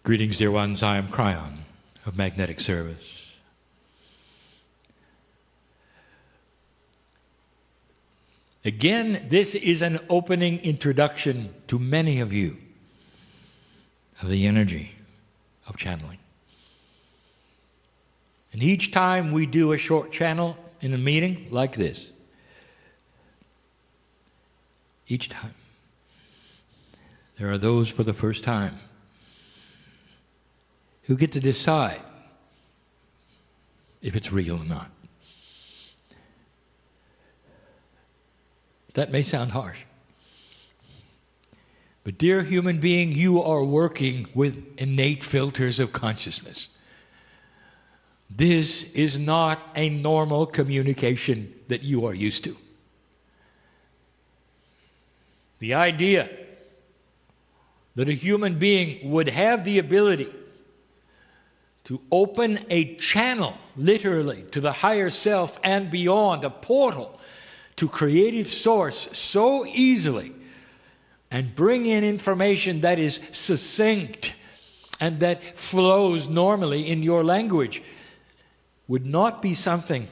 Greetings, dear ones. I am Kryon of Magnetic Service. Again, this is an opening introduction to many of you of the energy of channeling. And each time we do a short channel in a meeting like this, each time, there are those for the first time who get to decide if it's real or not. That may sound harsh. But dear human being, you are working with innate filters of consciousness. This is not a normal communication that you are used to. The idea that a human being would have the ability to open a channel, literally, to the higher self and beyond, a portal to creative source so easily, and bring in information that is succinct and that flows normally in your language, would not be something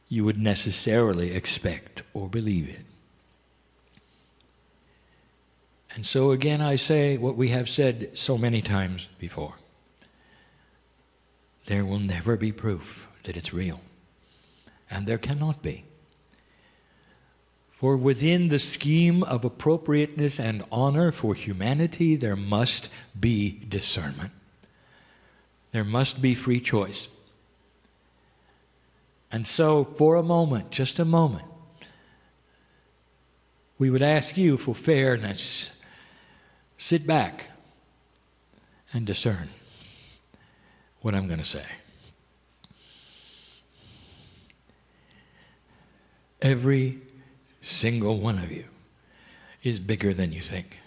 you would necessarily expect or believe in. And so again I say what we have said so many times before. There will never be proof that it's real. And there cannot be. For within the scheme of appropriateness and honor for humanity, there must be discernment. There must be free choice. And so, for a moment, just a moment, we would ask you for fairness. Sit back and discern what I'm going to say. Every single one of you is bigger than you think.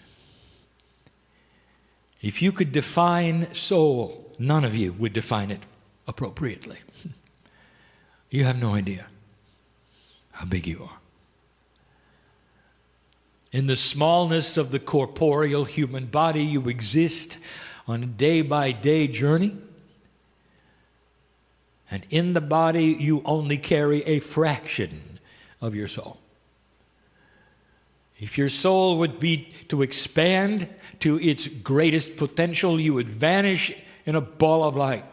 If you could define soul, none of you would define it appropriately. You have no idea how big you are. In the smallness of the corporeal human body, you exist on a day-by-day journey. And in the body, you only carry a fraction of your soul. If your soul would be to expand to its greatest potential, you would vanish in a ball of light.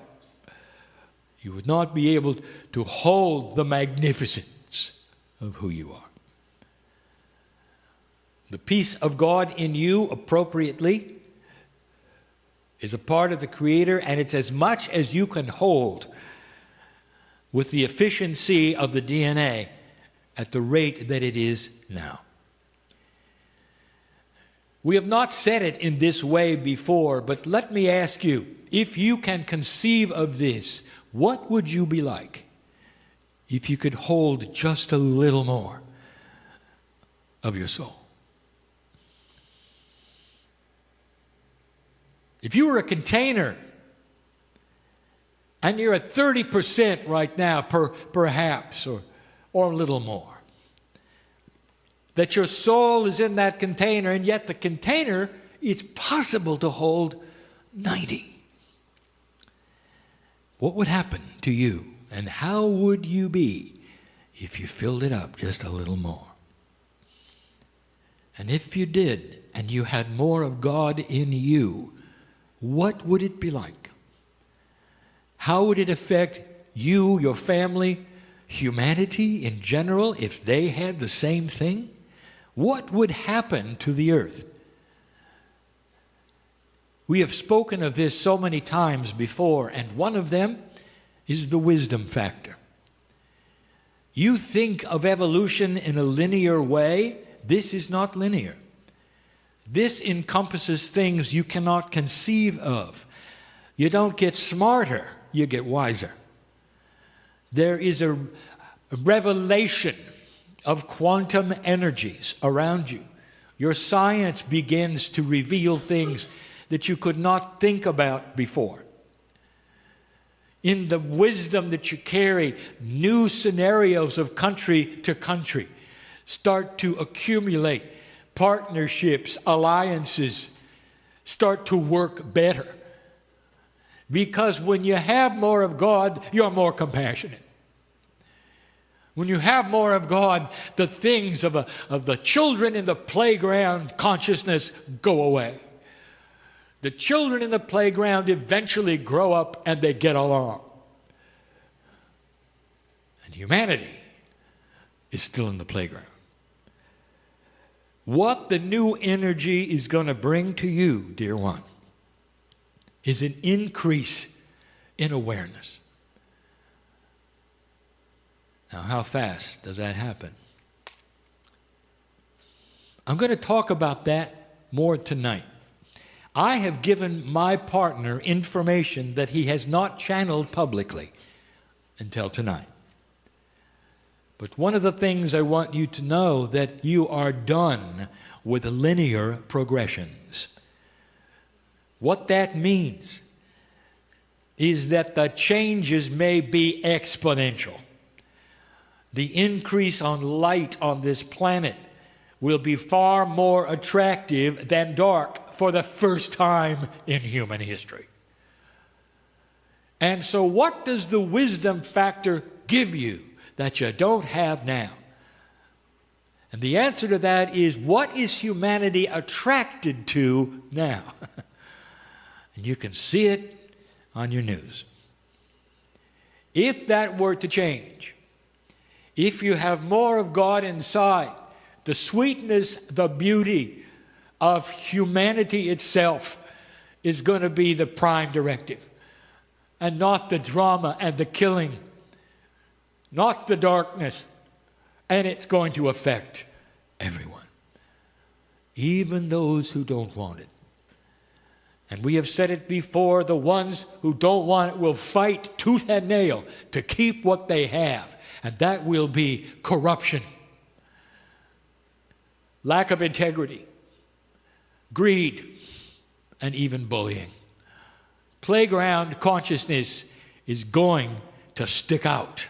You would not be able to hold the magnificence of who you are. The peace of God in you, appropriately, is a part of the Creator, and it's as much as you can hold with the efficiency of the DNA at the rate that it is now. We have not said it in this way before, but let me ask you, if you can conceive of this, what would you be like if you could hold just a little more of your soul? If you were a container and you're at 30% right now, perhaps, or a little more, that your soul is in that container, and yet the container, it's possible to hold 90. What would happen to you, and how would you be if you filled it up just a little more? And if you did, and you had more of God in you, what would it be like? How would it affect you, your family, humanity in general, if they had the same thing? What would happen to the earth? We have spoken of this so many times before, and one of them is the wisdom factor. You think of evolution in a linear way. This is not linear. This encompasses things you cannot conceive of. You don't get smarter, you get wiser. There is a revelation of quantum energies around you. Your science begins to reveal things that you could not think about before. In the wisdom that you carry, new scenarios of country to country start to accumulate. Partnerships, alliances, start to work better. Because when you have more of God, you're more compassionate. When you have more of God, the things of the children in the playground consciousness go away. The children in the playground eventually grow up and they get along. And humanity is still in the playground. What the new energy is going to bring to you, dear one, is an increase in awareness. Now, how fast does that happen? I'm going to talk about that more tonight. I have given my partner information that he has not channeled publicly until tonight. But one of the things I want you to know that you are done with linear progressions. What that means is that the changes may be exponential. The increase on light on this planet will be far more attractive than dark for the first time in human history. And so what does the wisdom factor give you that you don't have now? And the answer to that is, what is humanity attracted to now? And you can see it on your news. If that were to change, if you have more of God inside, the sweetness, the beauty of humanity itself is going to be the prime directive, and not the drama and the killing, not the darkness. And it's going to affect everyone, even those who don't want it. And we have said it before, the ones who don't want it will fight tooth and nail to keep what they have. And that will be corruption, lack of integrity, greed, and even bullying. Playground consciousness is going to stick out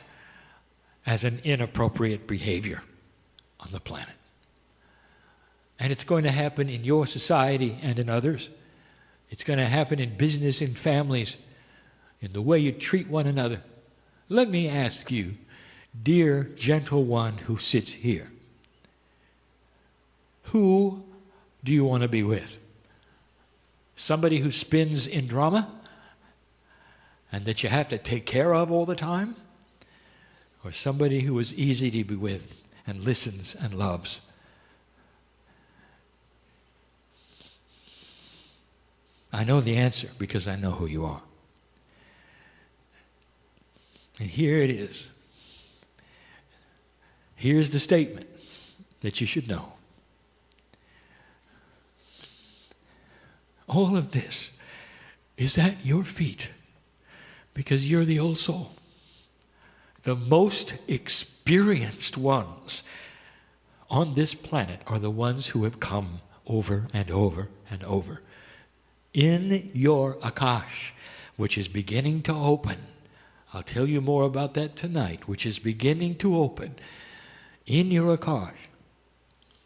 as an inappropriate behavior on the planet. And it's going to happen in your society and in others. It's going to happen in business, in families, in the way you treat one another. Let me ask you, dear gentle one who sits here, who do you want to be with? Somebody who spins in drama and that you have to take care of all the time? Or somebody who is easy to be with and listens and loves? I know the answer because I know who you are. And here it is. Here's the statement that you should know. All of this is at your feet because you're the old soul. The most experienced ones on this planet are the ones who have come over and over and over. In your Akash, which is beginning to open, I'll tell you more about that tonight, which is beginning to open. In your Akash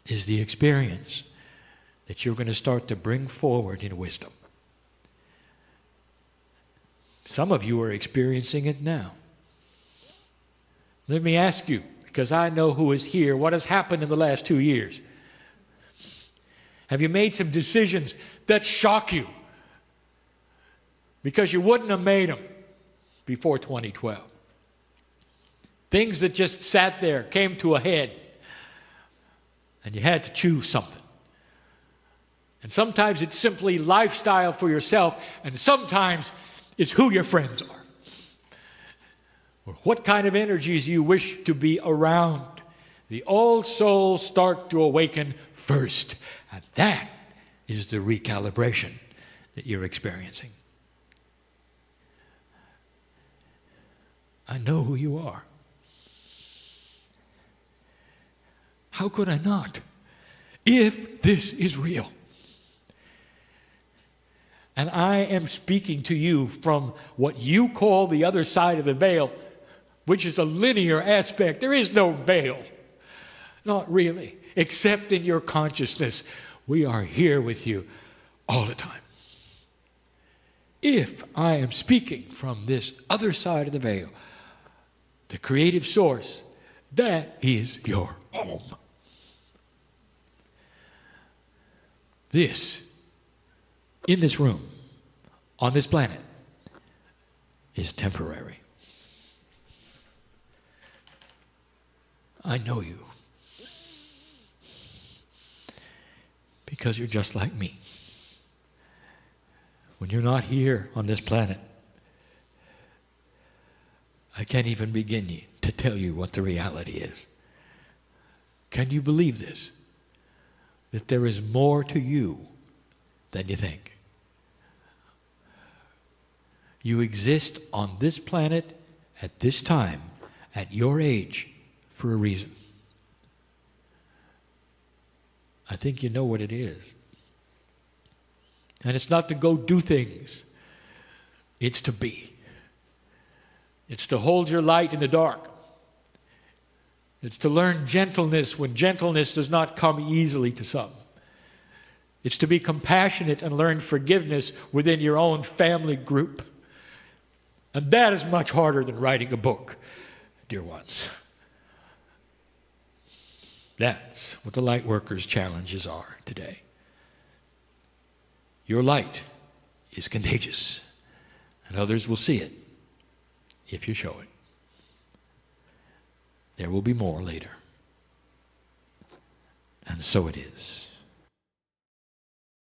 is the experience that you're going to start to bring forward in wisdom. Some of you are experiencing it now. Let me ask you, because I know who is here, what has happened in the last 2 years? Have you made some decisions that shock you? Because you wouldn't have made them before 2012. Things that just sat there, came to a head, and you had to choose something. And sometimes it's simply lifestyle for yourself, and sometimes it's who your friends are, or what kind of energies you wish to be around. The old souls start to awaken first, and that is the recalibration that you're experiencing. I know who you are. How could I not? If this is real. And I am speaking to you from what you call the other side of the veil, which is a linear aspect. There is no veil. Not really. Except in your consciousness. We are here with you all the time. if I am speaking from this other side of the veil, the creative source, that is your home. This, in this room, on this planet, is temporary. I know you because you're just like me. When you're not here on this planet, I can't even begin to tell you what the reality is. Can you believe this? That there is more to you than you think. You exist on this planet at this time, at your age, for a reason. I think you know what it is. And it's not to go do things. It's to be. It's to hold your light in the dark. It's to learn gentleness when gentleness does not come easily to some. It's to be compassionate and learn forgiveness within your own family group. And that is much harder than writing a book, dear ones. That's what the light workers' challenges are today. Your light is contagious, and others will see it if you show it. There will be more later. And so it is.